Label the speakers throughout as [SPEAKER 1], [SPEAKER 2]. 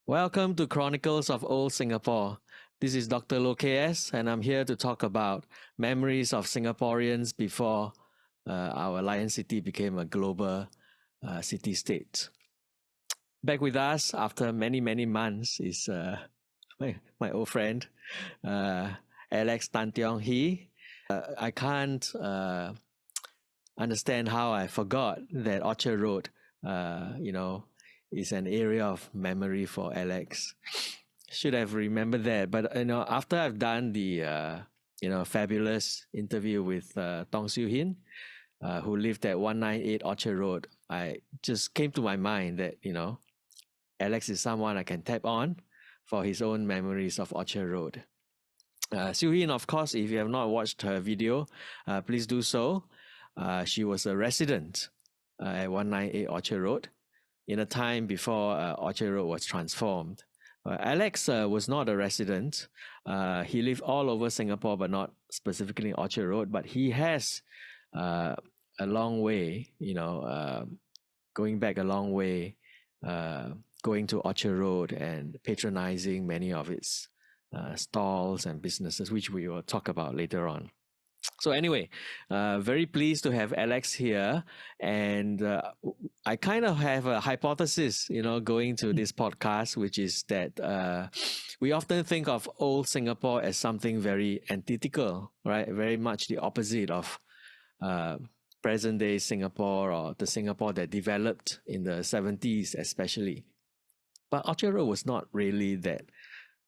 [SPEAKER 1] Welcome to Chronicles of Old Singapore. This is Dr. Loh KS, and I'm here to talk about memories of Singaporeans before our Lion City became a global city state. Back with us after many, many months is my old friend, Alex Tan Tiong Hee. I can't understand how I forgot that Orchard Road, is an area of memory for Alex. Should have remembered that, but after I've done the fabulous interview with Tong Siu Hin, who lived at 198 Orchard Road, I just came to my mind that Alex is someone I can tap on for his own memories of Orchard Road. Siu Hin, of course, if you have not watched her video, please do so. She was a resident at 198 Orchard Road in a time before Orchard Road was transformed. Alex was not a resident. He lived all over Singapore, but not specifically in Orchard Road. But he has a long way, going back a long way, going to Orchard Road and patronizing many of its stalls and businesses, which we will talk about later on. So anyway, very pleased to have Alex here, and I kind of have a hypothesis, going to this podcast, which is that we often think of old Singapore as something very antithetical, right? Very much the opposite of present day Singapore, or the Singapore that developed in the 70s especially. But Orchard Road was not really that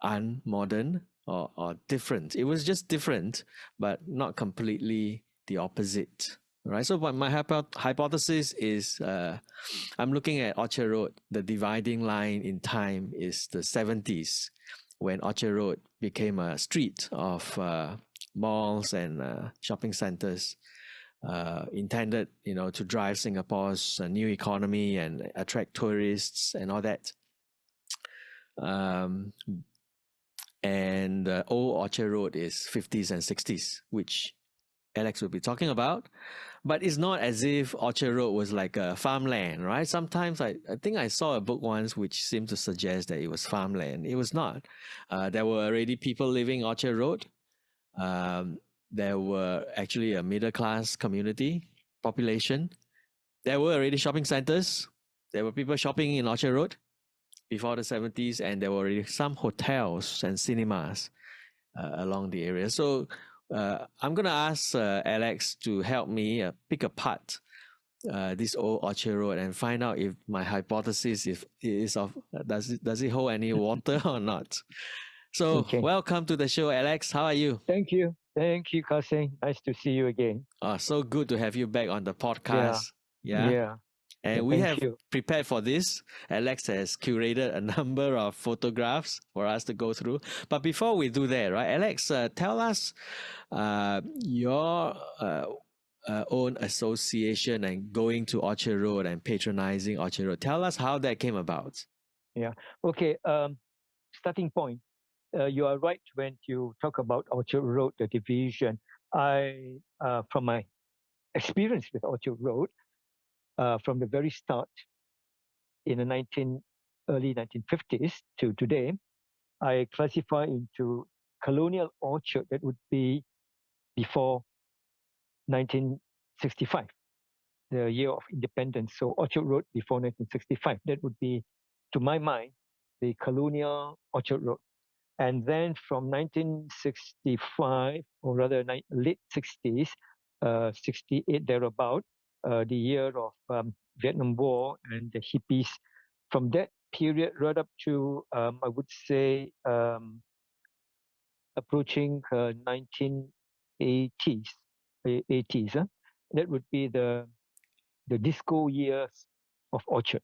[SPEAKER 1] unmodern or different. It was just different, but not completely the opposite. Right. So, but my hypothesis is, I'm looking at Orchard Road. The dividing line in time is the 70s, when Orchard Road became a street of malls and shopping centers, intended, to drive Singapore's new economy and attract tourists and all that. And old Orchard Road is 50s and 60s, which Alex will be talking about. But it's not as if Orchard Road was like a farmland, right? Sometimes I think I saw a book once which seemed to suggest that it was farmland. It was not. There were already people living Orchard Road. There were actually a middle class community population. There were already shopping centers. There were people shopping in Orchard Road before the 70s, and there were already some hotels and cinemas along the area. So I'm going to ask Alex to help me pick apart this old Orchard Road and find out if my hypothesis does it hold any water or not. So welcome to the show, Alex. How are you?
[SPEAKER 2] Thank you, lohkahseng. Nice to see you again.
[SPEAKER 1] So good to have you back on the podcast.
[SPEAKER 2] Yeah.
[SPEAKER 1] And we have prepared for this. Alex has curated a number of photographs for us to go through. But before we do that, right, Alex, tell us your own association and going to Orchard Road and patronizing Orchard Road. Tell us how that came about.
[SPEAKER 2] Yeah. Okay. Starting point. You are right when you talk about Orchard Road, the division. From my experience with Orchard Road, from the very start in the early 1950s to today, I classify into colonial orchard that would be before 1965, the year of independence. So Orchard Road before 1965, that would be, to my mind, the colonial Orchard Road. And then from 1965, or rather late 60s, 68 thereabout, the year of Vietnam War and the hippies, from that period right up to, I would say, approaching 1980s, 80s, that would be the disco years of Orchard.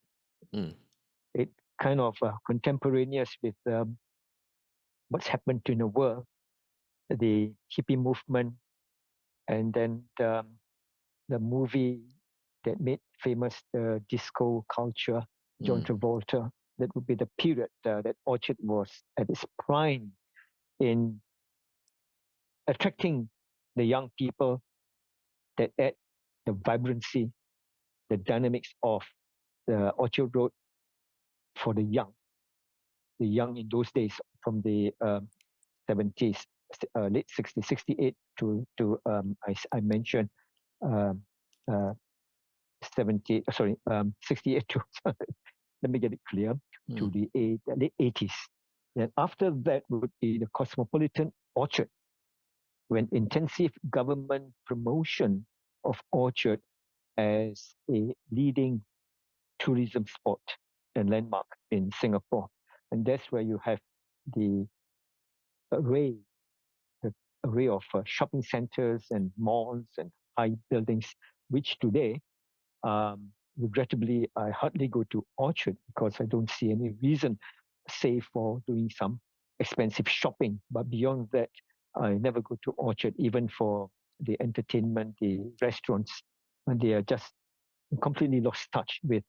[SPEAKER 2] It kind of contemporaneous with what's happened in the world, the hippie movement, and then the movie that made famous the disco culture, John Travolta. That would be the period that Orchard was at its prime in attracting the young people, that add the vibrancy, the dynamics of the Orchard Road for the young. the young in those days from the 70s, late 60s, 68 I mentioned 68 to, let me get it clear, to the late 80s. Then after that would be the cosmopolitan Orchard, when intensive government promotion of Orchard as a leading tourism spot and landmark in Singapore. And that's where you have the array, the array of shopping centers and malls and high buildings, which today, regrettably, I hardly go to Orchard because I don't see any reason, save for doing some expensive shopping. But beyond that, I never go to Orchard, even for the entertainment, the restaurants, and they are just completely lost touch with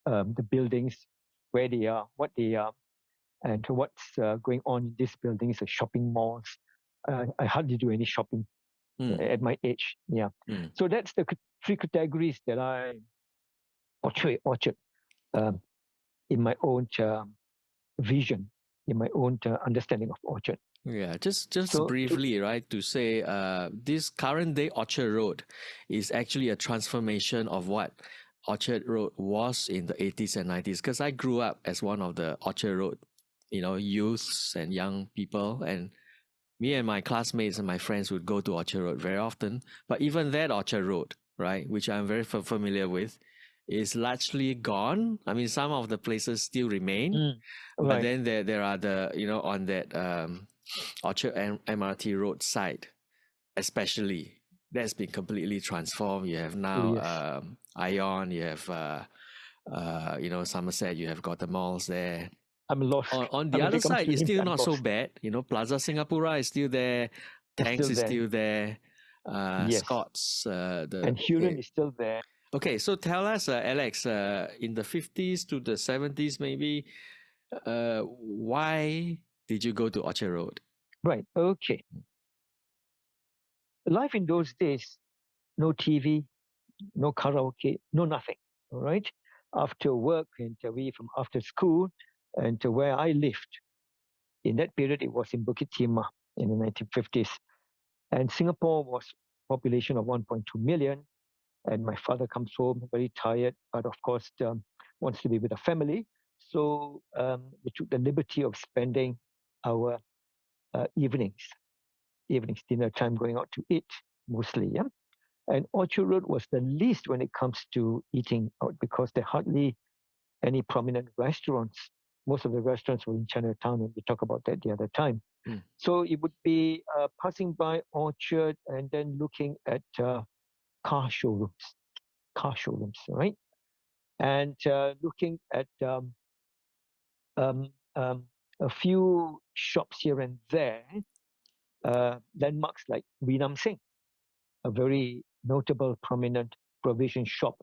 [SPEAKER 2] the buildings, where they are, what they are, and what's going on in these buildings, the shopping malls. I hardly do any shopping at my age. Yeah. So that's the three categories that I portray Orchard in my own vision, in my own understanding of Orchard.
[SPEAKER 1] Yeah, just briefly, right, to say this current day Orchard Road is actually a transformation of what Orchard Road was in the 80s and 90s, because I grew up as one of the Orchard Road, youths and young people, and me and my classmates and my friends would go to Orchard Road very often. But even that Orchard Road, right, which I'm very familiar with, is largely gone. I mean, some of the places still remain, but then there are the, on that Orchard MRT Road side, especially, that's been completely transformed. You have now Ion, you have Somerset, you have got the malls there.
[SPEAKER 2] I'm lost.
[SPEAKER 1] On the other side, it's still not so bad. Plaza Singapura is still there. Tang is still there. Scott's.
[SPEAKER 2] And Huron is still there.
[SPEAKER 1] Okay, so tell us, Alex, in the 50s to the 70s, maybe, why did you go to Orchard Road?
[SPEAKER 2] Right, okay. Life in those days, no TV, no karaoke, no nothing, all right? After work and away from after school, and to where I lived, in that period, it was in Bukit Timah in the 1950s. And Singapore was population of 1.2 million. And my father comes home very tired, but of course wants to be with the family. So we took the liberty of spending our evenings, dinner time, going out to eat mostly. Yeah. And Orchard Road was the least when it comes to eating out, because there are hardly any prominent restaurants. Most of the restaurants were in Chinatown, and we talked about that the other time. So it would be passing by Orchard and then looking at car showrooms, right? And looking at a few shops here and there, landmarks like Wee Nam Sing, a very notable, prominent provision shop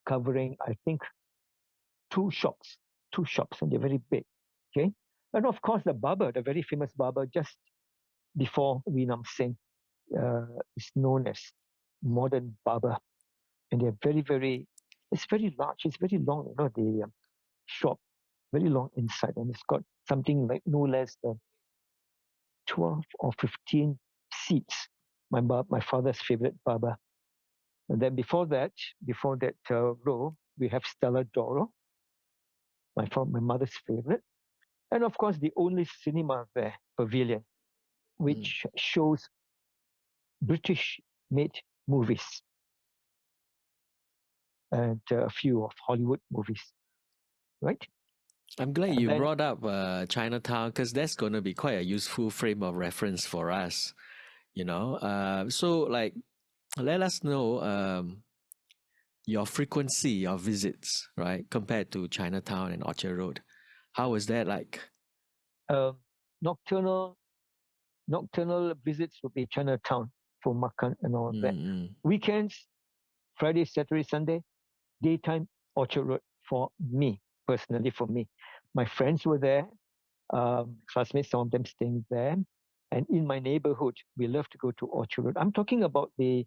[SPEAKER 2] covering, I think, two shops, and they're very big. Okay, and of course the barber, the very famous barber, just before Wee Nam Sing, is known as Modern Barber, and they're very, very. It's very large. It's very long. The shop, very long inside, and it's got something like no less than 12 or 15 seats. My father's favorite barber. And then before that row, we have Stella Doro, my mother's favorite. And of course, the only cinema there, Pavilion, which shows British-made movies and a few of Hollywood movies, right?
[SPEAKER 1] I'm glad you brought up Chinatown, because that's going to be quite a useful frame of reference for us, So, like, let us know your frequency of visits, right, compared to Chinatown and Orchard Road. How was that like?
[SPEAKER 2] Nocturnal visits would be Chinatown for makan and all that. Weekends, Friday, Saturday, Sunday, daytime, Orchard Road for me, personally for me. My friends were there, classmates, some of them staying there. And in my neighborhood, we love to go to Orchard Road. I'm talking about the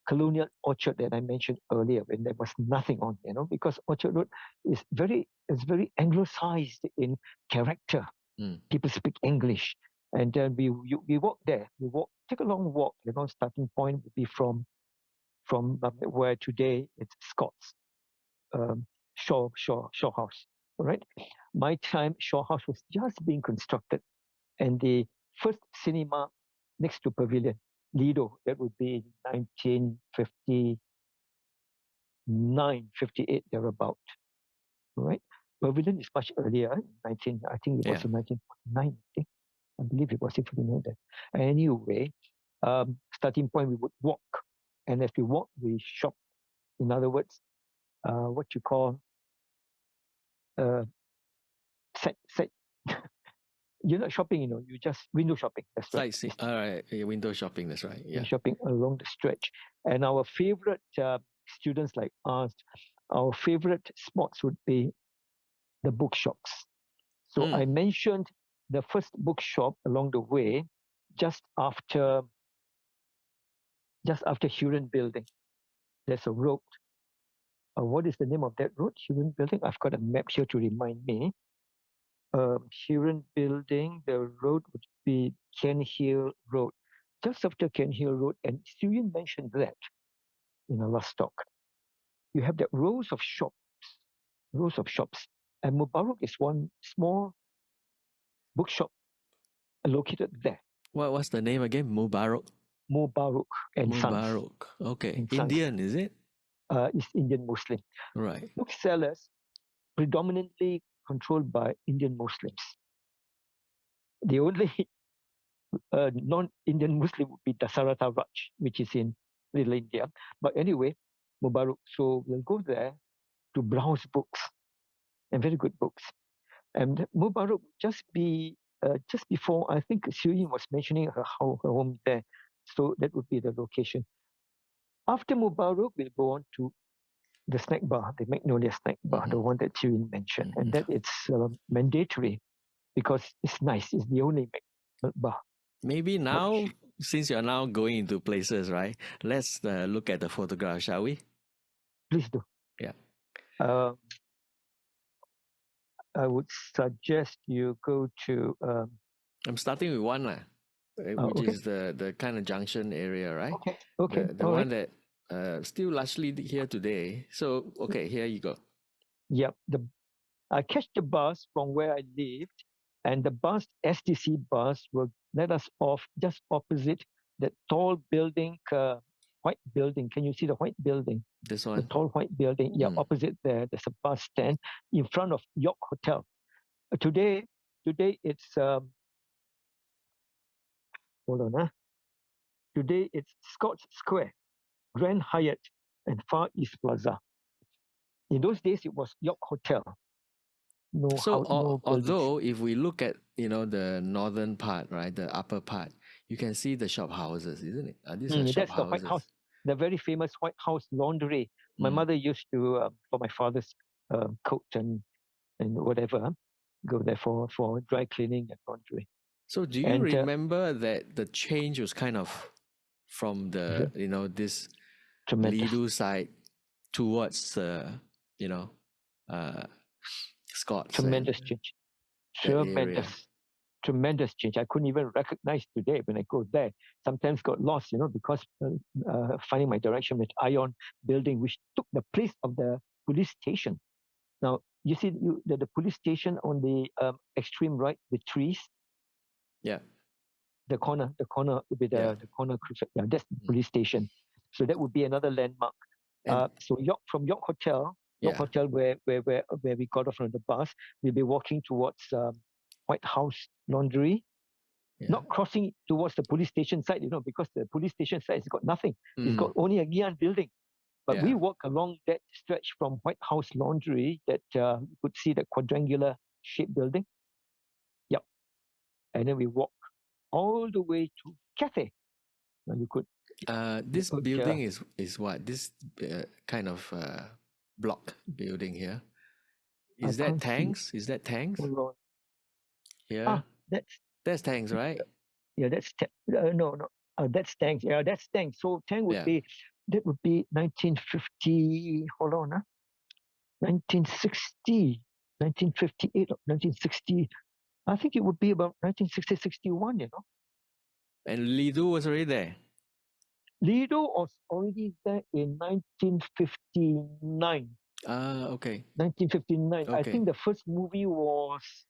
[SPEAKER 2] colonial orchard that I mentioned earlier, when there was nothing on, because Orchard Road is very anglicized in character. People speak English. And then we walk there. Take a long walk. Starting point would be from where today it's Scott's Shaw House. All right. My time, Shaw House was just being constructed, and the first cinema next to Pavilion, Lido, that would be 1959, 58 thereabout. All right. Pavilion is much earlier, I think it was in 1949. I believe it was, if you know that. Anyway, starting point, we would walk. And as we walk, we shop. In other words, what you call set. You're not shopping, you just window shopping. That's right.
[SPEAKER 1] Sightseeing. All right. Window shopping. That's right. Yeah.
[SPEAKER 2] Shopping along the stretch. And our favorite students like us, our favorite spots would be the bookshops. So I mentioned the first bookshop along the way, just after Huron Building. There's a road. What is the name of that road? Huron Building. I've got a map here to remind me. Huron Building. The road would be Cairnhill Road. Just after Cairnhill Road, and Suyin mentioned that in our last talk. You have that rows of shops, and Mubarak is one small bookshop located there.
[SPEAKER 1] What's the name again? Mubarak.
[SPEAKER 2] Mubarak and Sons.
[SPEAKER 1] Mubarak. Okay. Indian, is it?
[SPEAKER 2] Is Indian Muslim.
[SPEAKER 1] Right.
[SPEAKER 2] Booksellers predominantly controlled by Indian Muslims. The only non-Indian Muslim would be Dasarata Raj, which is in Little India. But anyway, Mubarak. So we'll go there to browse books, and very good books. And Mubarak just before, I think Suyin was mentioning her home there. So that would be the location. After Mubarak, we'll go on to the snack bar, the Magnolia snack bar, the one that Suyin mentioned. And that it's mandatory because it's nice. It's the only bar.
[SPEAKER 1] Maybe now, since you're now going into places, right? Let's look at the photograph, shall we?
[SPEAKER 2] Please do.
[SPEAKER 1] Yeah.
[SPEAKER 2] I would suggest you go to.
[SPEAKER 1] I'm starting with one, which is the kind of junction area, right?
[SPEAKER 2] Okay.
[SPEAKER 1] The one that still largely here today. So, okay, here you go.
[SPEAKER 2] Yep. I catch the bus from where I lived, and the bus, STC bus, will let us off just opposite that tall building, white building. Can you see the white building?
[SPEAKER 1] This one?
[SPEAKER 2] The tall white building. Yeah, opposite there. There's a bus stand in front of York Hotel. Today it's hold on. Today it's Scotts Square, Grand Hyatt, and Far East Plaza. In those days, it was York Hotel.
[SPEAKER 1] Although if we look at the northern part, right, the upper part, you can see the shop houses, isn't it? These are shop
[SPEAKER 2] that's
[SPEAKER 1] houses.
[SPEAKER 2] The White House, the very famous White House Laundry. My mother used to, for my father's coat and whatever, go there for dry cleaning and laundry.
[SPEAKER 1] So do you remember that the change was kind of from the this Lido side towards Scots?
[SPEAKER 2] Tremendous change. Tremendous change. I couldn't even recognize today when I go there. Sometimes got lost, because finding my direction with Ion Building, which took the place of the police station. Now you see the police station on the extreme right with trees.
[SPEAKER 1] Yeah.
[SPEAKER 2] The corner with the corner. Yeah, that's the police station. So that would be another landmark. So from York Hotel, where we got off from the bus, we'll be walking towards White House Laundry, not crossing towards the police station side, because the police station side has got nothing. It's got only a Ngee Ann Building. But we walk along that stretch from White House Laundry that you could see the quadrangular shaped building. Yep. And then we walk all the way to Cathay. Now you could.
[SPEAKER 1] This building is what? This kind of block building here. Is that Tang's? Is that Tang's? Yeah. That's Tang's, right?
[SPEAKER 2] Yeah, that's no. That's Tang's. Yeah, that's Tang's. So Tang would be 1950. Hold on, 1960, 1958, 1960. I think it would be about 1960, 61, you know.
[SPEAKER 1] And Lido was already there.
[SPEAKER 2] Lido was already there in 1959.
[SPEAKER 1] Okay.
[SPEAKER 2] 1959. I think the first movie was,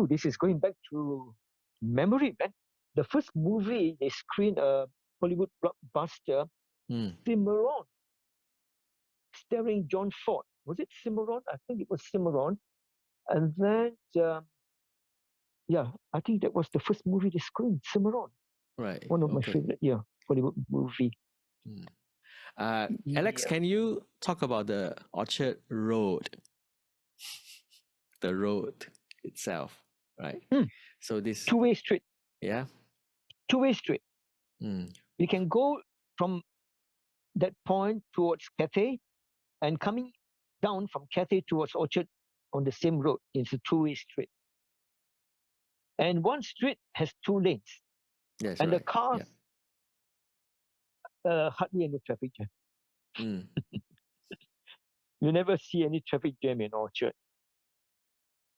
[SPEAKER 2] this is going back to memory, man. The first movie they screened a Hollywood blockbuster, Cimarron, starring John Ford. Was it Cimarron? I think it was Cimarron. And then, I think that was the first movie they screened, Cimarron.
[SPEAKER 1] Right.
[SPEAKER 2] One of my favorite, Hollywood movie.
[SPEAKER 1] Alex, can you talk about the Orchard Road? The road itself, right? So this
[SPEAKER 2] two-way street.
[SPEAKER 1] Yeah.
[SPEAKER 2] Two-way street. We can go from that point towards Cathay and coming down from Cathay towards Orchard on the same road. It's a two-way street. And one street has two lanes.
[SPEAKER 1] Yes,
[SPEAKER 2] and
[SPEAKER 1] right.
[SPEAKER 2] the cars, hardly any traffic jam. You never see any traffic jam in Orchard,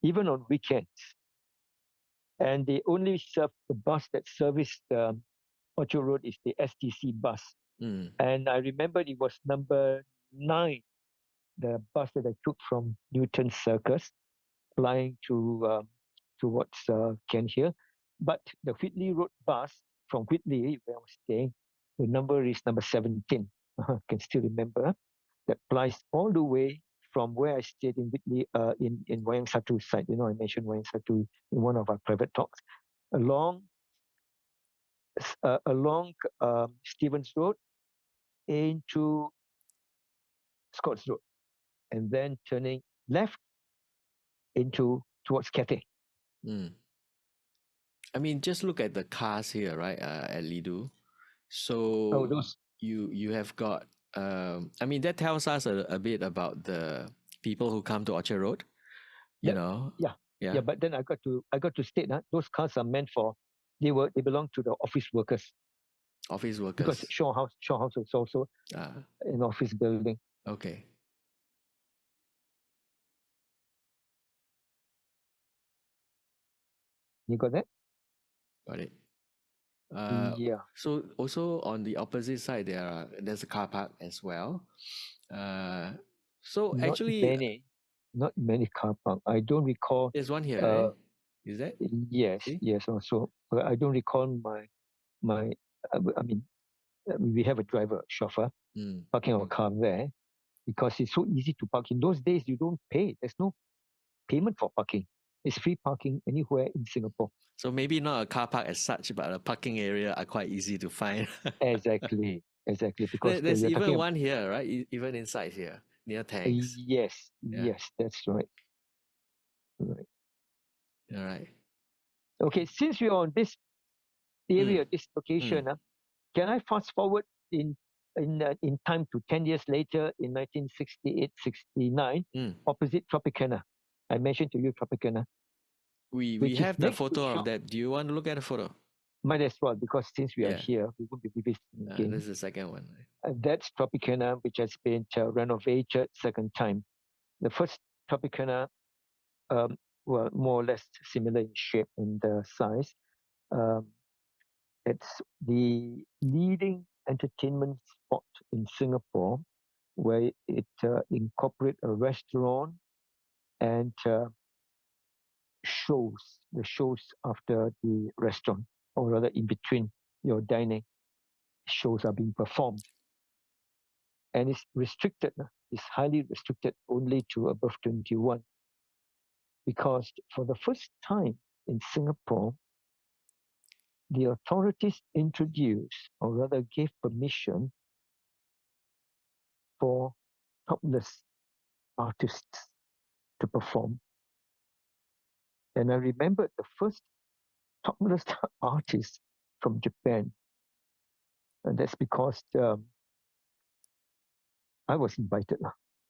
[SPEAKER 2] even on weekends. And they only serve the bus that serviced Orchard Road is the STC bus. And I remember it was number 9, the bus that I took from Newton Circus, flying towards Cairnhill. But the Whitley Road bus from Whitley, where I was staying, the number is number 17. I can still remember. That flies all the way from where I stayed in Whitley, in Wayang Satu site. You know, I mentioned Wayang Satu in one of our private talks. Along Stevens Road into Scotts Road, and then turning left towards Cathay.
[SPEAKER 1] I mean, just look at the cars here, right? At Lido. So you have got. I mean, that tells us a bit about the people who come to Orchard Road. You know.
[SPEAKER 2] Yeah. But then I got to state that those cars are meant for. They belong to the office workers.
[SPEAKER 1] Office workers.
[SPEAKER 2] Because Shaw House is also an office building.
[SPEAKER 1] Okay.
[SPEAKER 2] You got that?
[SPEAKER 1] Got it.
[SPEAKER 2] Yeah.
[SPEAKER 1] So also on the opposite side, there's a car park as well. So
[SPEAKER 2] not
[SPEAKER 1] actually,
[SPEAKER 2] not many car park. I don't recall.
[SPEAKER 1] There's one here, right? Is that?
[SPEAKER 2] Yes. See? Yes. Also, but I don't recall my. I mean, we have a driver, chauffeur, parking our car there because it's so easy to park. In those days, you don't pay. There's no payment for parking. It's free parking anywhere in Singapore.
[SPEAKER 1] So maybe not a car park as such, but a parking area are quite easy to find.
[SPEAKER 2] Exactly. Because
[SPEAKER 1] there's even one here, right? Even inside here, near Tang's.
[SPEAKER 2] Yes, that's right. Right.
[SPEAKER 1] All right.
[SPEAKER 2] Okay, since we're on this area, this location, can I fast forward in time to 10 years later in 1968-69, opposite Tropicana? I mentioned to you Tropicana.
[SPEAKER 1] We have the photo of that. Do you want to look at the photo?
[SPEAKER 2] Might as well, because since we are here, we won't be visiting again.
[SPEAKER 1] This is the second one.
[SPEAKER 2] That's Tropicana, which has been renovated second time. The first Tropicana, were more or less similar in shape and size. It's the leading entertainment spot in Singapore, where it incorporates a restaurant and the shows after the restaurant, or rather in between your dining, shows are being performed. And it's restricted, it's highly restricted only to above 21. Because for the first time in Singapore, the authorities introduced, or rather gave permission, for topless artists to perform. And I remember the first topless artist from Japan. And that's because I was invited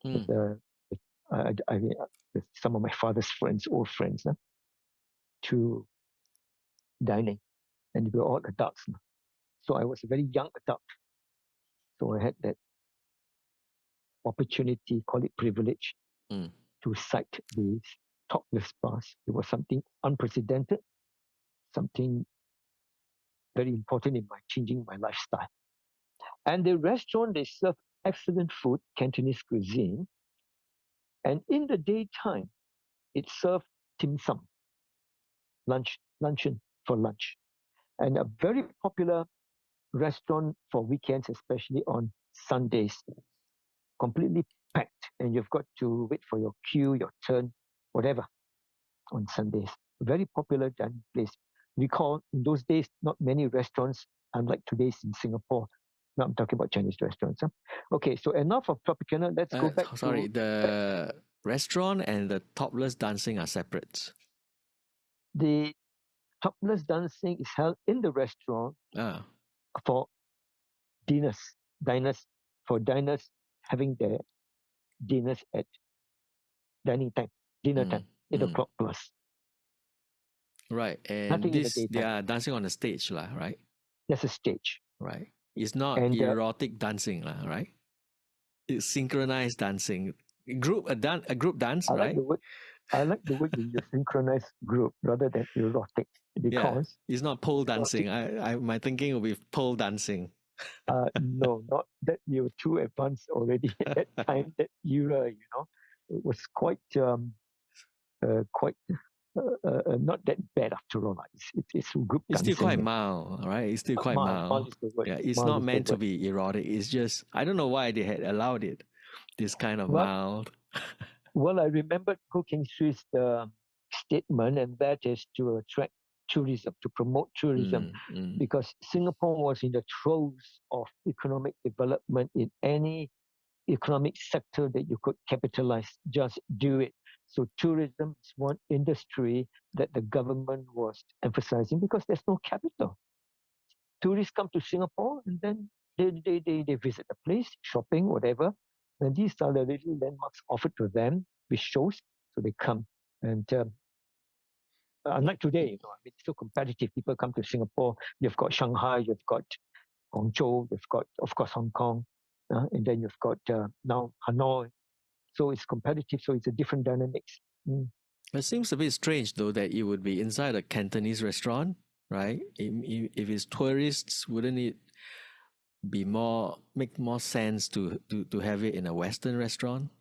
[SPEAKER 2] with some of my father's friends, old friends, to dining. And we were all adults. So I was a very young adult. So I had that opportunity, call it privilege, to sight these topless bars. It was something unprecedented, something very important in my changing my lifestyle. And the restaurant, they serve excellent food, Cantonese cuisine. And in the daytime, it served dim sum, luncheon for lunch. And a very popular restaurant for weekends, especially on Sundays, completely packed. And you've got to wait for your queue, your turn, whatever, on Sundays. Very popular dining place. Recall, in those days, not many restaurants, unlike today's in Singapore. Now I'm talking about Chinese restaurants. Huh? Okay, so enough of Tropicana. Let's go back
[SPEAKER 1] sorry, the restaurant and the topless dancing are separate.
[SPEAKER 2] The topless dancing is held in the restaurant for diners having their dinners at dinner time, 8 o'clock plus.
[SPEAKER 1] Right, and this they are dancing on the stage, right?
[SPEAKER 2] There's a stage.
[SPEAKER 1] Right. It's not erotic dancing, right? It's synchronized dancing. A group dance, right?
[SPEAKER 2] I like the word you use, synchronized group, rather than erotic, because
[SPEAKER 1] it's not pole dancing. My thinking will be pole dancing.
[SPEAKER 2] No, not that. You're too advanced already at that time, that era. It was quite not that bad after all. It's group
[SPEAKER 1] It's
[SPEAKER 2] dancing.
[SPEAKER 1] Still quite mild, right? It's still quite mild.
[SPEAKER 2] Is the word.
[SPEAKER 1] Yeah, it's not meant to be erotic. It's just, I don't know why they had allowed it, this kind of mild.
[SPEAKER 2] Well, I remembered Koek Street's statement, and that is to attract tourism, to promote tourism, because Singapore was in the throes of economic development. In any economic sector that you could capitalize, just do it. So tourism is one industry that the government was emphasizing, because there's no capital. Tourists come to Singapore, and then they visit the place, shopping, whatever. And these are the little landmarks offered to them with shows, so they come. And unlike today, it's so competitive. People come to Singapore. You've got Shanghai, you've got Guangzhou, you've got, of course, Hong Kong, and then you've got now Hanoi. So it's competitive. So it's a different dynamics.
[SPEAKER 1] It seems a bit strange, though, that it would be inside a Cantonese restaurant, right? If it's tourists, wouldn't it make more sense to have it in a Western restaurant?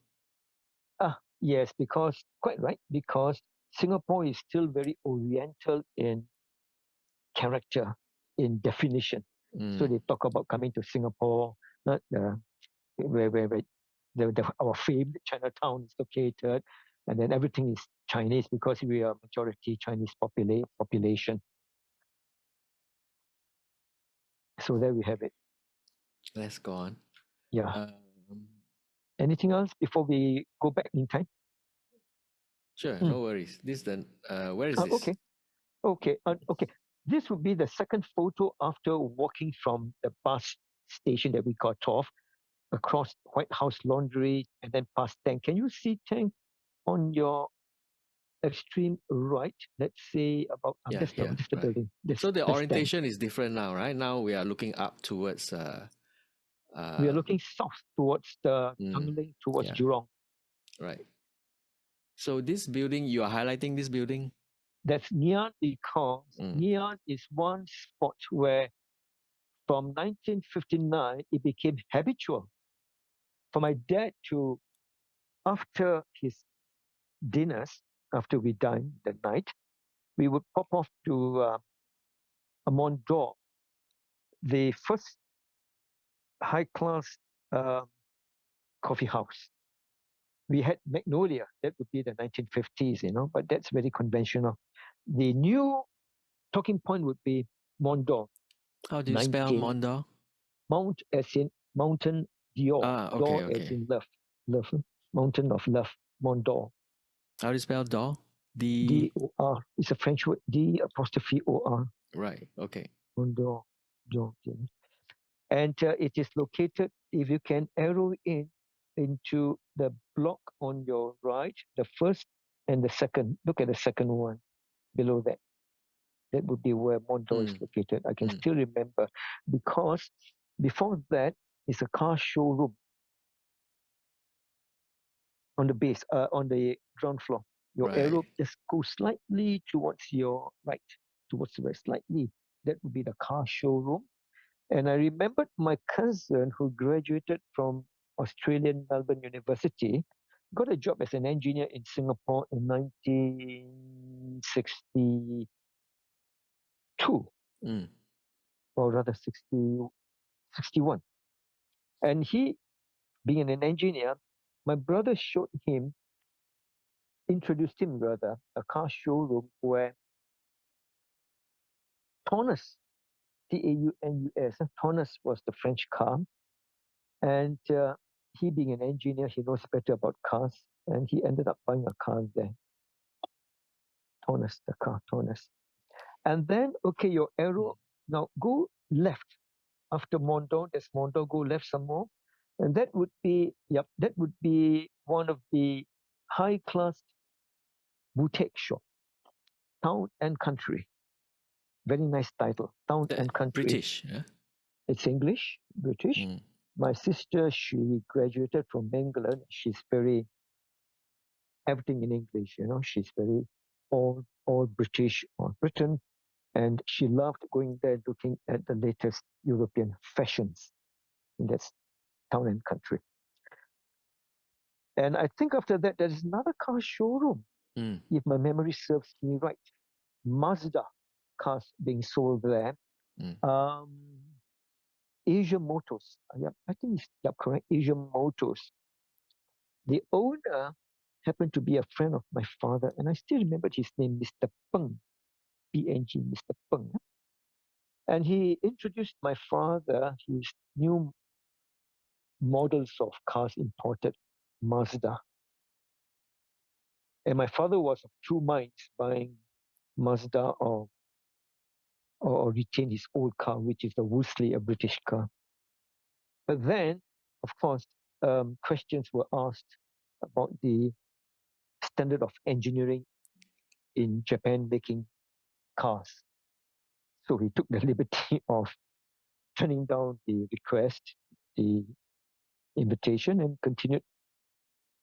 [SPEAKER 2] Yes, quite right, because Singapore is still very oriental in character, in definition. So they talk about coming to Singapore, not where our famed Chinatown is located, and then everything is Chinese, because we are majority Chinese population. So there we have it.
[SPEAKER 1] Let's go on.
[SPEAKER 2] Yeah. Anything else before we go back in time?
[SPEAKER 1] Sure, no worries. This then, where is this?
[SPEAKER 2] Okay. This would be the second photo after walking from the bus station that we got off, across White House Laundry, and then past Tang. Can you see Tang on your extreme right? Let's say about
[SPEAKER 1] that's the building. So the orientation is different now, right? Now we are looking up towards.
[SPEAKER 2] We are looking south towards the Tanglin, towards Jurong.
[SPEAKER 1] Right. So this building, you are highlighting this building?
[SPEAKER 2] That's Ngee Ann, because Ngee Ann is one spot where from 1959 it became habitual for my dad to, after his dinners, after we dined that night, we would pop off to a Mont d'Or, the first high-class coffee house. We had Magnolia, that would be the 1950s, but that's very conventional. The new talking point would be Mont d'Or.
[SPEAKER 1] How do you spell Mont d'Or?
[SPEAKER 2] Mount as in mountain, d'Or.
[SPEAKER 1] Okay.
[SPEAKER 2] As in love, mountain of love, Mont d'Or.
[SPEAKER 1] How do you spell d'Or?
[SPEAKER 2] D-O-R. It's a French word, D''O''R.
[SPEAKER 1] Right, okay.
[SPEAKER 2] Mont d'Or. And it is located, if you can arrow into the block on your right, the first and the second. Look at the second one below that. That would be where Mont d'Or is located. I can still remember, because before that is a car showroom on the base, on the ground floor. Your
[SPEAKER 1] Right.
[SPEAKER 2] arrow just goes slightly towards your right, towards the right, slightly. That would be the car showroom. And I remembered my cousin who graduated from Australian Melbourne University, got a job as an engineer in Singapore in 1962, or rather 61. And he, being an engineer, my brother introduced him rather, a car showroom where Taunus, Taunus, Taunus was the French car. And he being an engineer, he knows better about cars. And he ended up buying a car there. Taunus, the car, Taunus. And then, okay, your arrow, now go left. After Mondo, there's Mondo, go left some more. And that would be one of the high-class boutique shop, Town and Country. Very nice title, Town and Country.
[SPEAKER 1] British, yeah?
[SPEAKER 2] It's English, British. My sister, she graduated from England. She's very, everything in English, she's very all British or Britain. And she loved going there looking at the latest European fashions in that Town and Country. And I think after that, there is another car showroom, if my memory serves me right. Mazda cars being sold there. Asia Motors. Yeah, I think it's correct. Asia Motors. The owner happened to be a friend of my father, and I still remember his name, Mr. Peng, P-N-G, Mr. Peng. And he introduced my father his new models of cars imported, Mazda. And my father was of two minds, buying Mazda or retain his old car, which is the Wolseley, a British car. But then, of course, questions were asked about the standard of engineering in Japan making cars. So he took the liberty of turning down the request, the invitation, and continued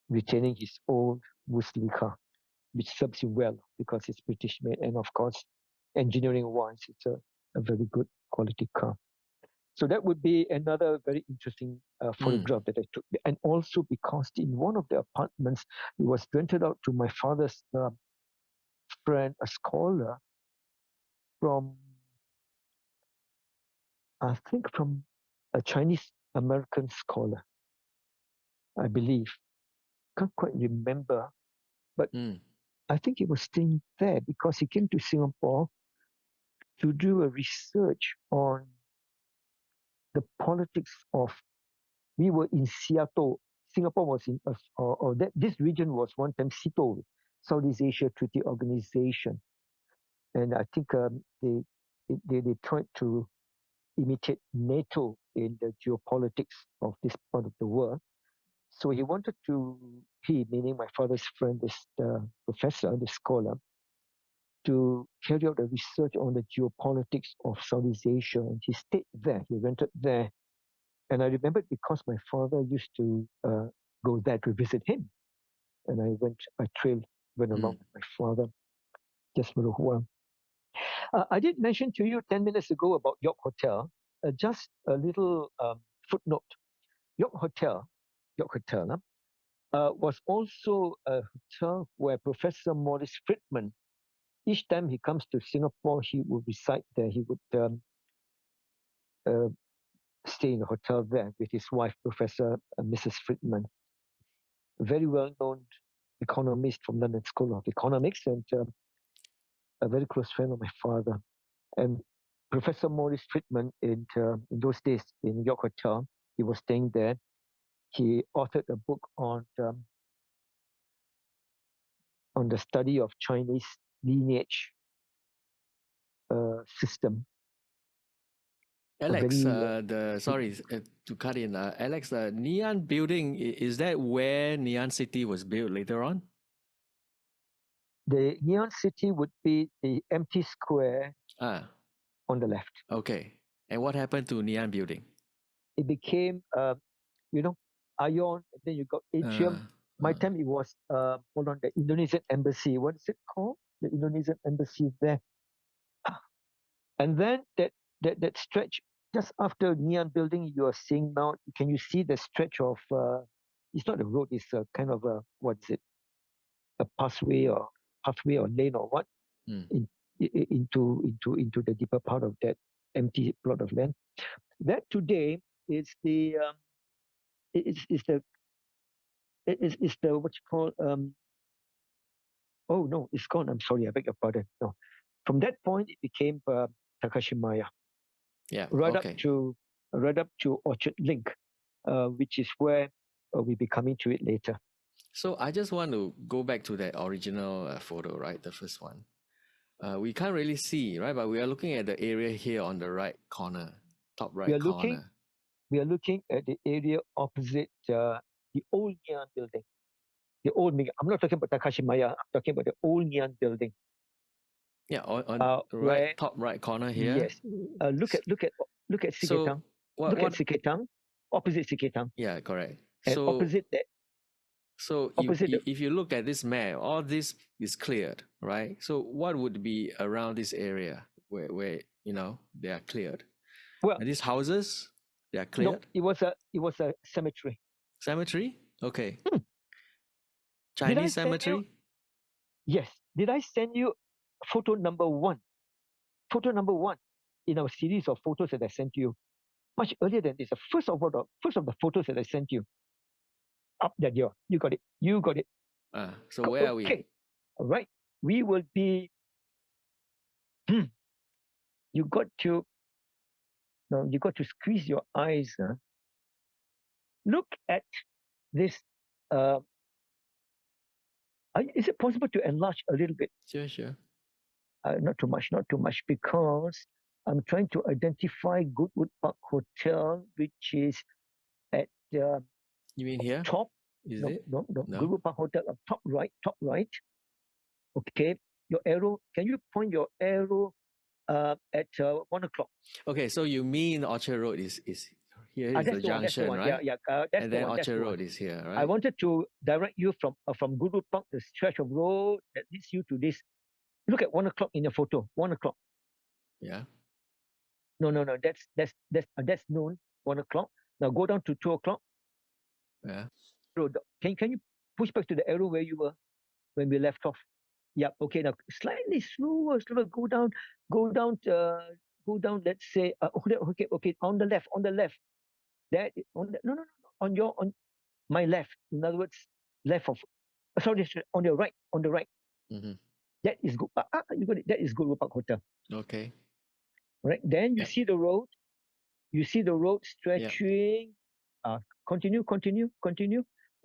[SPEAKER 2] retaining his old Wolseley car, which serves him well because it's British made. And of course, engineering wise, it's a very good quality car. So that would be another very interesting photograph that I took. And also because in one of the apartments, it was rented out to my father's friend, a scholar from, I think from a Chinese American scholar, I believe. Can't quite remember, but I think he was staying there because he came to Singapore to do a research on the politics of. We were in Seattle. Singapore was in, this region was one time SEATO, Southeast Asia Treaty Organization, and I think they tried to imitate NATO in the geopolitics of this part of the world. So he wanted to, meaning my father's friend, this professor, the scholar, to carry out a research on the geopolitics of Southeast Asia. And he stayed there, he rented there. And I remembered because my father used to go there to visit him. And I went along with my father just for a while. I did mention to you 10 minutes ago about York Hotel. Just a little footnote. York Hotel was also a hotel where Professor Maurice Friedman, each time he comes to Singapore, he would reside there. He would stay in a hotel there with his wife, Professor Mrs. Friedman, a very well-known economist from London School of Economics and a very close friend of my father. And Professor Maurice Friedman, in those days in York Hotel, he was staying there. He authored a book on the study of Chinese lineage system.
[SPEAKER 1] Alex, to cut in, Alex, the Ngee Ann Building, is that where Ngee Ann City was built later on?
[SPEAKER 2] The Ngee Ann City would be the empty square on the left.
[SPEAKER 1] Okay. And what happened to Ngee Ann Building?
[SPEAKER 2] It became, Ion, and then you got Atrium, My time it was hold on, the Indonesian embassy. What is it called? The Indonesian embassy there. And then that stretch just after Ngee Ann Building, you are seeing now. Can you see the stretch of? It's not a road. It's a kind of a, what is it? A pathway or lane or what? In, into the deeper part of that empty plot of land. That today is the is the is the what you call oh no, it's gone. I'm sorry, I beg your pardon. No, from that point it became Takashimaya.
[SPEAKER 1] Yeah.
[SPEAKER 2] Right
[SPEAKER 1] Okay.
[SPEAKER 2] Right up to Orchard Link, which is where we'll be coming to it later.
[SPEAKER 1] So I just want to go back to that original photo, right? The first one. We can't really see, right? But we are looking at the area here on the right corner, top right corner.
[SPEAKER 2] We are looking at the area opposite the old Ngee Ann Building. The old I'm not talking about Takashimaya. I'm talking about the old Ngee Ann Building.
[SPEAKER 1] Yeah, on right, top right corner here.
[SPEAKER 2] Yes. Look at CK Tang. Look at CK Tang. Opposite CK Tang.
[SPEAKER 1] Yeah, correct.
[SPEAKER 2] And so, opposite that.
[SPEAKER 1] So if you look at this map, all this is cleared, right? So what would be around this area where they are cleared?
[SPEAKER 2] Well,
[SPEAKER 1] are these houses, they are cleared?
[SPEAKER 2] No, it was a cemetery.
[SPEAKER 1] Cemetery? Okay. Chinese cemetery?
[SPEAKER 2] Yes. Did I send you photo number 1? Photo number 1 in our series of photos that I sent you much earlier than this. The first of the photos that I sent you. Up that year. You got it.
[SPEAKER 1] So where are we?
[SPEAKER 2] Okay. All right. We will be. You got to squeeze your eyes. Look at this. Is it possible to enlarge a little bit?
[SPEAKER 1] Sure.
[SPEAKER 2] Not too much, because I'm trying to identify Goodwood Park Hotel, which is at the.
[SPEAKER 1] You mean here?
[SPEAKER 2] Top.
[SPEAKER 1] Is it?
[SPEAKER 2] No. Goodwood Park Hotel, top right. Okay. Your arrow. Can you point your arrow at 1 o'clock?
[SPEAKER 1] Okay, so you mean Orchard Road is here is the junction, right?
[SPEAKER 2] Yeah.
[SPEAKER 1] And then Orchard Road is here, right?
[SPEAKER 2] I wanted to direct you from Goodwood Park, the stretch of road that leads you to this. Look at 1 o'clock in the photo. 1 o'clock.
[SPEAKER 1] Yeah.
[SPEAKER 2] No. That's noon. 1 o'clock. Now go down to 2 o'clock.
[SPEAKER 1] Yeah.
[SPEAKER 2] Road. Can you push back to the arrow where you were when we left off? Yeah. Okay. Now slightly slower. Go down. Let's say. Okay. On the left. That no. On my left. In other words, left of. Sorry, on your right. On the right.
[SPEAKER 1] Mm-hmm.
[SPEAKER 2] That is good. You got it. That is Goodwood Park Hotel.
[SPEAKER 1] Okay.
[SPEAKER 2] Right. Then you see the road. You see the road stretching. Continue.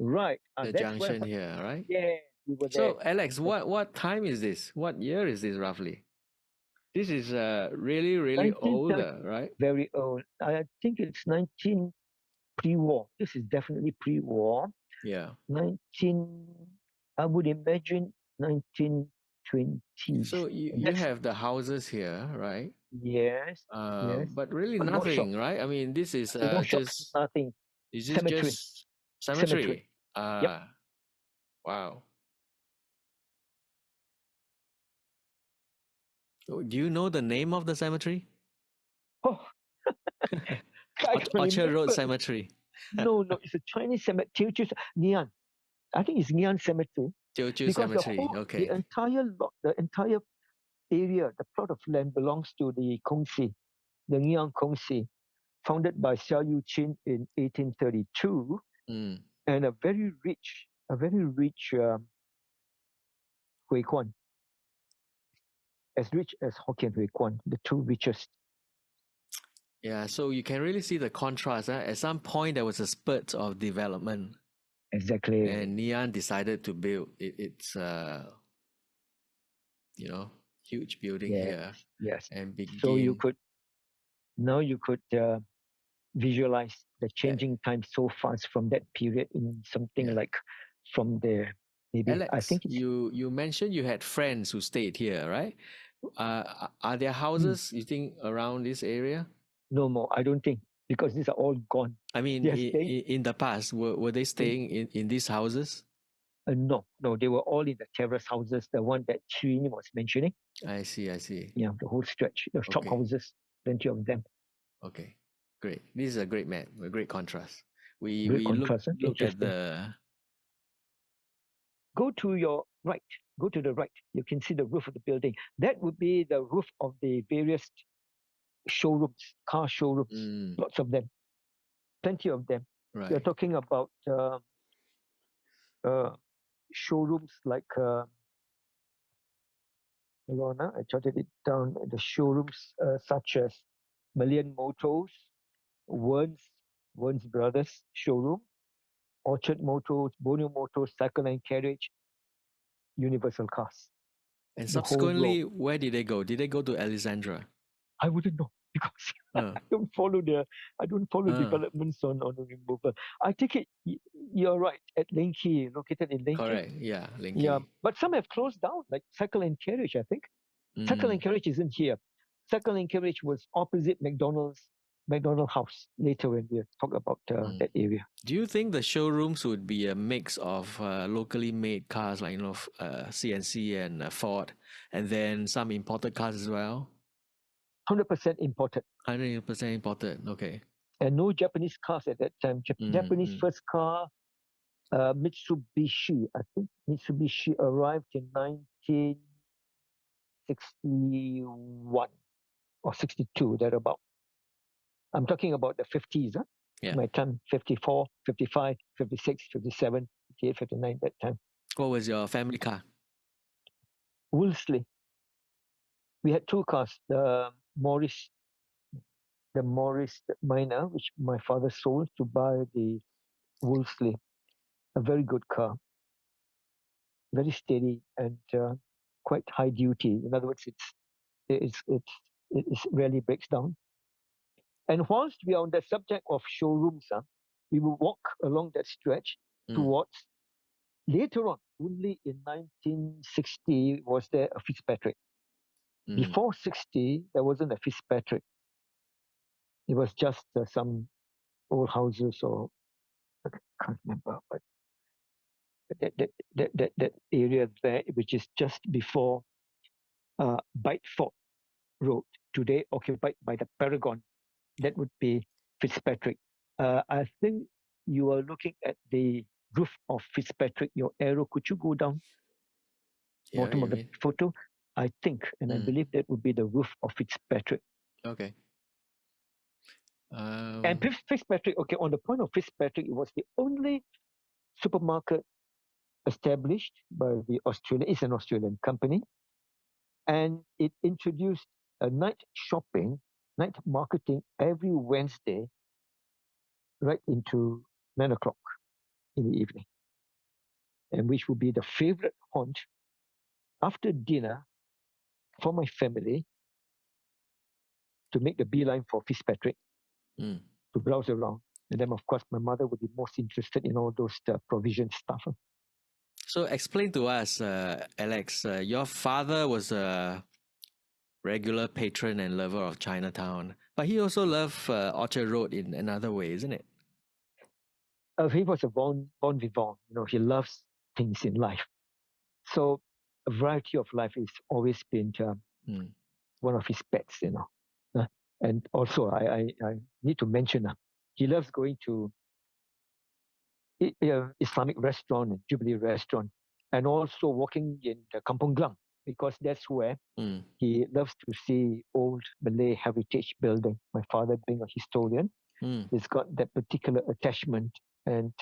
[SPEAKER 2] Right.
[SPEAKER 1] The junction here, right?
[SPEAKER 2] Yeah. We were there.
[SPEAKER 1] So Alex, what time is this? What year is this roughly? This is really older, right?
[SPEAKER 2] Very old. I think it's 19 pre-war. This is definitely pre-war.
[SPEAKER 1] Yeah.
[SPEAKER 2] 19. I would imagine 1920s.
[SPEAKER 1] So you have the houses here, right?
[SPEAKER 2] Yes.
[SPEAKER 1] But really nothing, right? I mean, this is just
[SPEAKER 2] nothing.
[SPEAKER 1] Is this just cemetery?
[SPEAKER 2] Yep.
[SPEAKER 1] Wow. Do you know the name of the cemetery?
[SPEAKER 2] Oh,
[SPEAKER 1] Orchard Road Cemetery.
[SPEAKER 2] No, it's a Chinese cemetery. Teochew Ngee Ann. I think it's Ngee Ann Cemetery.
[SPEAKER 1] Teochew Cemetery. Okay.
[SPEAKER 2] The entire area, the plot of land belongs to the Kongsi, the Ngee Ann Kongsi, founded by Xia Yuqin in 1832, and a very rich Hui Kwan, as rich as Hokkien Hui Kwan, the two richest.
[SPEAKER 1] Yeah, so you can really see the contrast. At some point, there was a spurt of development.
[SPEAKER 2] Exactly.
[SPEAKER 1] And Ngee Ann decided to build its, huge building here.
[SPEAKER 2] Yes.
[SPEAKER 1] And begin.
[SPEAKER 2] So you could visualize the changing time so fast from that period in something like from there. Maybe
[SPEAKER 1] Alex,
[SPEAKER 2] I think
[SPEAKER 1] you mentioned you had friends who stayed here, right? Are there houses you think around this area?
[SPEAKER 2] No more. I don't think, because these are all gone.
[SPEAKER 1] I mean, in the past, were they staying in these houses?
[SPEAKER 2] No, they were all in the terrace houses, the one that Chin was mentioning.
[SPEAKER 1] I see.
[SPEAKER 2] Yeah, the whole stretch, the shop houses, plenty of them.
[SPEAKER 1] Okay, great. This is a great map, a great contrast. We
[SPEAKER 2] Great
[SPEAKER 1] we
[SPEAKER 2] contrast,
[SPEAKER 1] look at the.
[SPEAKER 2] Go to your right. Go to the right. You can see the roof of the building. That would be the roof of the various showrooms, car showrooms. Lots of them, plenty of them.
[SPEAKER 1] Right.
[SPEAKER 2] You're talking about showrooms like. Hold on, I jotted it down. The showrooms such as Million Motors, Wern's Brothers showroom, Orchard Motors, Borneo Motors, Cycle and Carriage, Universal Cars.
[SPEAKER 1] And subsequently, where did they go? Did they go to Alexandra?
[SPEAKER 2] I wouldn't know because I don't follow developments on removal. I take it you're right at Linky, located in Linky.
[SPEAKER 1] Correct. Yeah, Linky.
[SPEAKER 2] Yeah, but some have closed down, like Cycle and Carriage, I think. Cycle and Carriage isn't here. Cycle and Carriage was opposite McDonald House later when we talk about that area.
[SPEAKER 1] Do you think the showrooms would be a mix of locally made cars like CNC and Ford, and then some imported cars as well?
[SPEAKER 2] 100% imported.
[SPEAKER 1] 100% imported. Okay.
[SPEAKER 2] And no Japanese cars at that time. Japanese first car, Mitsubishi. I think Mitsubishi arrived in 1961 or 62, thereabout. I'm talking about the 50s. My time, 54, 55, 56, 57, 58, 59, that time.
[SPEAKER 1] What was your family car?
[SPEAKER 2] Wolseley. We had two cars, the Morris Minor, which my father sold to buy the Wolseley. A very good car. Very steady and quite high duty. In other words, it rarely breaks down. And whilst we are on the subject of showrooms, we will walk along that stretch towards, later on, only in 1960 was there a Fitzpatrick. Before 60, there wasn't a Fitzpatrick. It was just some old houses or, I can't remember, but that area there, which is just before Bideford Road, today occupied by the Paragon. That would be Fitzpatrick. I think you are looking at the roof of Fitzpatrick. Your arrow, could you go down? Bottom of the photo, I think, and I believe that would be the roof of Fitzpatrick.
[SPEAKER 1] Okay.
[SPEAKER 2] And Fitzpatrick, okay, on the point of Fitzpatrick, it was the only supermarket established by the Australian, it's an Australian company, and it introduced a night marketing every Wednesday right into 9 o'clock in the evening, and which would be the favorite haunt after dinner for my family to make the beeline for Fitzpatrick to browse around. And then, of course, my mother would be most interested in all those provision stuff.
[SPEAKER 1] So explain to us, Alex, your father was a regular patron and lover of Chinatown, but he also loved Orchard Road in another way, isn't it?
[SPEAKER 2] He was a bon vivant. He loves things in life. So a variety of life has always been one of his pets, and also, I need to mention, he loves going to Islamic restaurant and Jubilee restaurant, and also walking in the Kampong Glam, because that's where he loves to see old Malay heritage building. My father, being a historian, he's got that particular attachment and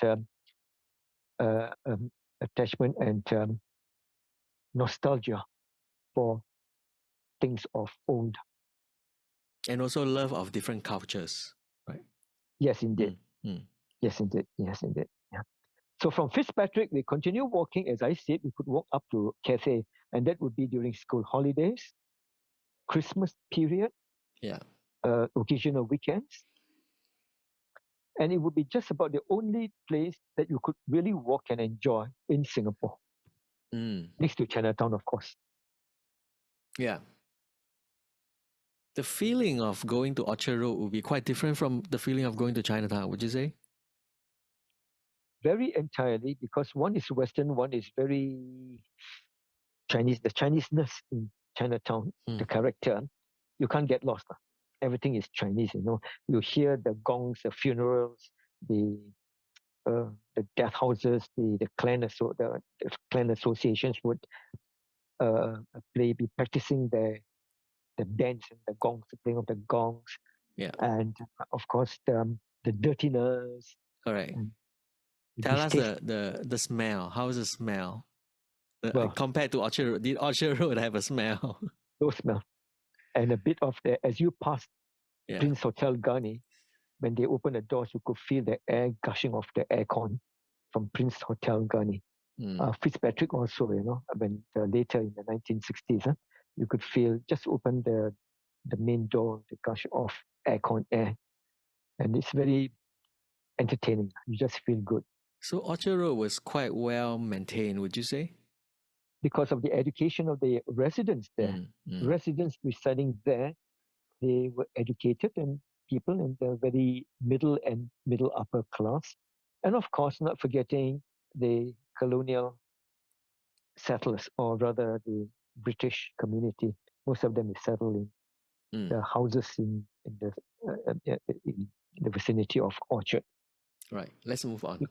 [SPEAKER 2] nostalgia for things of old.
[SPEAKER 1] And also love of different cultures, right?
[SPEAKER 2] Yes, indeed. Yes, indeed. Yeah. So from Fitzpatrick, we continue walking. As I said, we could walk up to Cathay, and that would be during school holidays, Christmas period, occasional weekends. And it would be just about the only place that you could really walk and enjoy in Singapore. Next to Chinatown, of course.
[SPEAKER 1] Yeah. The feeling of going to Orchard Road would be quite different from the feeling of going to Chinatown, would you say?
[SPEAKER 2] vary entirely because one is Western, one is very Chinese. The Chineseness in Chinatown, the character, you can't get lost. Everything is Chinese, you know. You hear the gongs, the funerals, the death houses, the clan associations would be practicing the dance and the gongs, the playing of the gongs,
[SPEAKER 1] Yeah.
[SPEAKER 2] and of course the dirtiness.
[SPEAKER 1] Correct.
[SPEAKER 2] And
[SPEAKER 1] Tell us the smell. How is the smell?
[SPEAKER 2] Well,
[SPEAKER 1] compared to Orchard Road, did Orchard Road have a smell?
[SPEAKER 2] No smell. And a bit of as you pass
[SPEAKER 1] Yeah.
[SPEAKER 2] Prince Hotel Gunny, when they open the doors, you could feel the air gushing off the aircon from Prince Hotel Gunny. Fitzpatrick also, you know, when later in the 1960s, you could feel, just open the main door, the gush of aircon air. And it's very entertaining. You just feel good.
[SPEAKER 1] So Orchard Road was quite well maintained, would you say?
[SPEAKER 2] Because of the education of the residents there. Residents residing there, they were educated and people in the very middle and middle upper class. And of course, not forgetting the colonial settlers, or rather the British community. Most of them is settled in the houses in the vicinity of Orchard.
[SPEAKER 1] Right. Let's move on.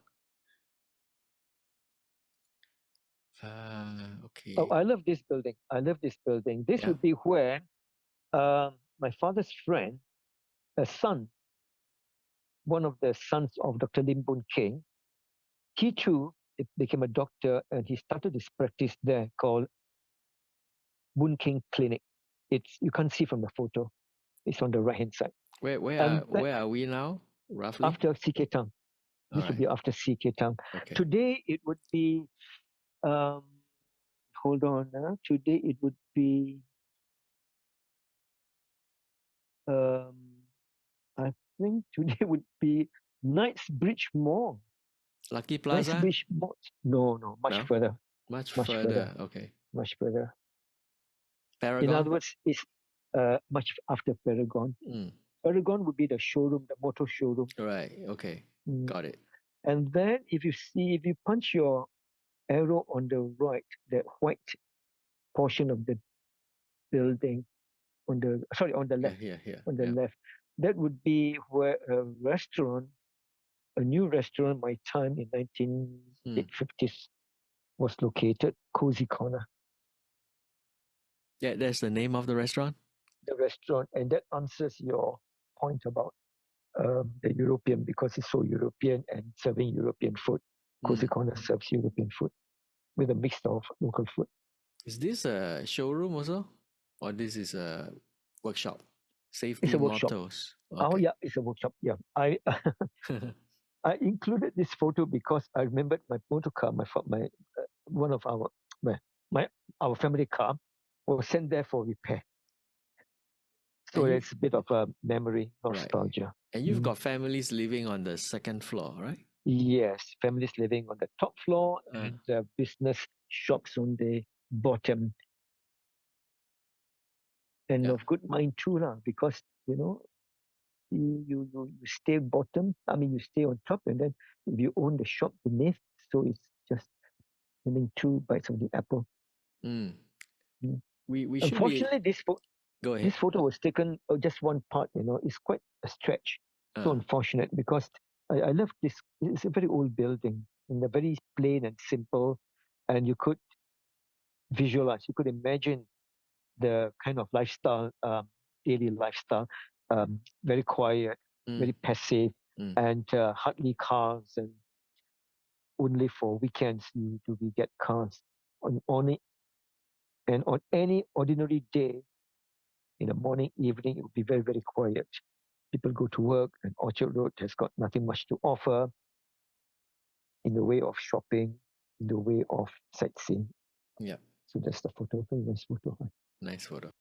[SPEAKER 1] Okay.
[SPEAKER 2] Oh, I love this building. This would be where my father's friend, a son, one of the sons of Dr. Lim Boon Keng, he too became a doctor, and he started his practice there called Boon Keng Clinic. You can't see from the photo. It's on the right hand side.
[SPEAKER 1] Where are we now, roughly?
[SPEAKER 2] After C.K. Tang. This would be after C.K. Tang.
[SPEAKER 1] Okay.
[SPEAKER 2] Today it would be, hold on. Today it would be, I think today would be Knightsbridge Mall.
[SPEAKER 1] Lucky Plaza?
[SPEAKER 2] Knightsbridge Mall. No, much further.
[SPEAKER 1] Much further. Okay.
[SPEAKER 2] Much further.
[SPEAKER 1] Paragon?
[SPEAKER 2] In other words, it's much after Paragon. Paragon would be the showroom, the motor showroom.
[SPEAKER 1] Right. Okay. Got it.
[SPEAKER 2] And then if you punch your arrow on the right, that white portion of the building, on the left, on the left, that would be where a new restaurant, my time in 1950s, was located, Cozy Corner.
[SPEAKER 1] Yeah, that's the name of the restaurant?
[SPEAKER 2] The restaurant, and that answers your point about the European, because it's so European and serving European food. Cozy Corner serves European food with a mix of local food.
[SPEAKER 1] Is this a showroom also? Or this is a workshop? Safety
[SPEAKER 2] it's a workshop.
[SPEAKER 1] mottos.
[SPEAKER 2] Okay. Oh yeah, it's a workshop. Yeah, I included this photo because I remembered my motor car, one of our family car was sent there for repair. So it's a bit of a memory, nostalgia.
[SPEAKER 1] Right. And you've got families living on the second floor, right?
[SPEAKER 2] Yes, families living on the top floor and business shops on the bottom. And of good mind too, because you stay bottom. I mean, you stay on top, and then if you own the shop beneath, so it's just having two bites of the apple.
[SPEAKER 1] We
[SPEAKER 2] Unfortunately,
[SPEAKER 1] Go ahead.
[SPEAKER 2] This photo was taken just one part. It's quite a stretch. So unfortunate, because I love this. It's a very old building and a very plain and simple, and you could visualize, you could imagine the kind of lifestyle, daily lifestyle, very quiet, very passive, and hardly cars, and only for weekends do we get cars. On any ordinary day, in the morning, evening, it would be very, very quiet. People go to work, and Orchard Road has got nothing much to offer in the way of shopping, in the way of sightseeing.
[SPEAKER 1] Yeah.
[SPEAKER 2] So that's the photo. Very nice photo.
[SPEAKER 1] Nice photo.